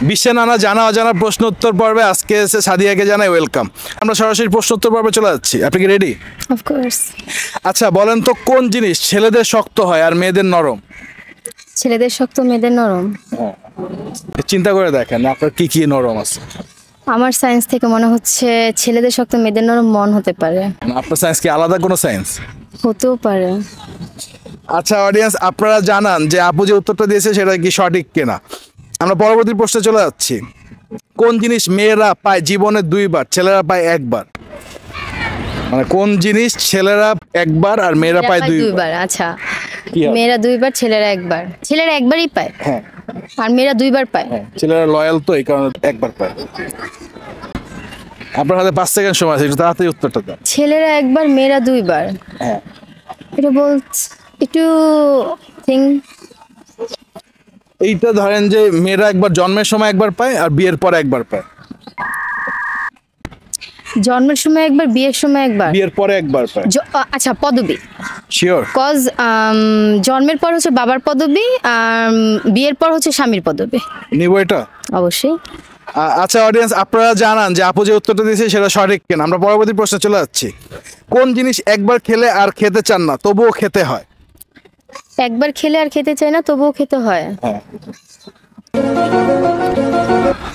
বিশ্বে নানা জানা অজানা প্রশ্ন উত্তর পর্বে আজকে এসে সাদিয়াকে জানাই ওয়েলকাম। আমরা সরাসরি প্রশ্ন উত্তর পর্বে চলে যাচ্ছি, আপনি কি রেডি? Of course. আচ্ছা বলেন তো, কোন জিনিস ছেলেদের শক্ত হয় আর মেয়েদের নরম? ছেলেদের শক্ত মেয়েদের নরম। চিন্তা করে দেখেন আপনার কি কি নরম আছে। আমার সায়েন্স থেকে মনে হচ্ছে ছেলেদের শক্ত মেয়েদের নরম মন হতে পারে। আপনার সায়েন্স কি আলাদা কোনো সায়েন্স? হতেও পারে। আচ্ছা অডিয়েন্স, আপনারা জানান যে আপু যে উত্তরটা দিয়েছে সেটা কি সঠিক কিনা। আমরা পরবর্তী প্রশ্নে চলে যাচ্ছি। কোন জিনিস মেয়েরা পায় জীবনে 2 বার, ছেলেরা পায় 1 বার? মানে কোন জিনিস ছেলেরা 1 বার আর মেয়েরা পায় 2 বার? দুইবার। আচ্ছা, কি হবে? মেয়েরা 2 বার, ছেলেরা 1 বার। ছেলেরা 1 বারই পায় হ্যাঁ আর মেয়েরা 2 বার পায়। হ্যাঁ, ছেলেরা লয়াল তো এই কারণে 1 বার পায়। আপনার হাতে 5 সেকেন্ড সময় আছে, একটু তাড়াতাড়ি উত্তরটা দেন। ছেলেরা 1 বার, মেয়েরা 2 বার। হ্যাঁ, এটা একটু থিঙ্ক। এইটা ধরেন যে মেয়েরা একবার জন্মের সময় 1 বার পায় আর বিয়ের পর 1 বার পায়। জন্মের সময় 1 বার, বিয়ের সময় 1 বার। বিয়ের পরে 1 বার পায়। আচ্ছা, পদবী। শিওর? কজ জন্মের পর হচ্ছে বাবার পদবী আর বিয়ের পর হচ্ছে স্বামীর পদবী। নিব এটা? অবশ্যই। আচ্ছা অডিয়েন্স, আপনারা জানান যে আপু যে উত্তরটা দিয়েছে সেটা সঠিক কিনা। আমরা পরবর্তী প্রশ্নে চলে যাচ্ছি। কোন জিনিস একবার খেলে আর খেতে চান না তবুও খেতে হয়? একবার খেলে আর খেতে চায় না তবুও খেতে হয়। হ্যাঁ,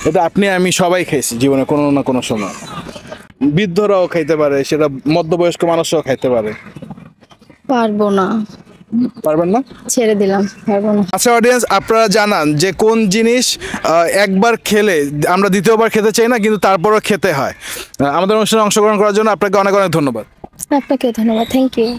এটা আপনি আমি সবাই খাইছি জীবনে কোনো না কোনো সময়। বৃদ্ধরাও খাইতে পারে, সেটা মধ্যবয়স্ক মানুষরাও খাইতে পারে। পারবো না। পারবেন না? ছেড়ে দিলাম, পারবো না। আচ্ছা অডিয়েন্স, আপনারা জানান যে কোন জিনিস একবার খেলে আমরা দ্বিতীয়বার খেতে চাই না কিন্তু তারপরও খেতে হয়। আমাদের অনুষ্ঠানে অংশগ্রহণ করার জন্য আপনাকে অনেক অনেক ধন্যবাদ। আপনাকে ধন্যবাদ, থ্যাংক ইউ।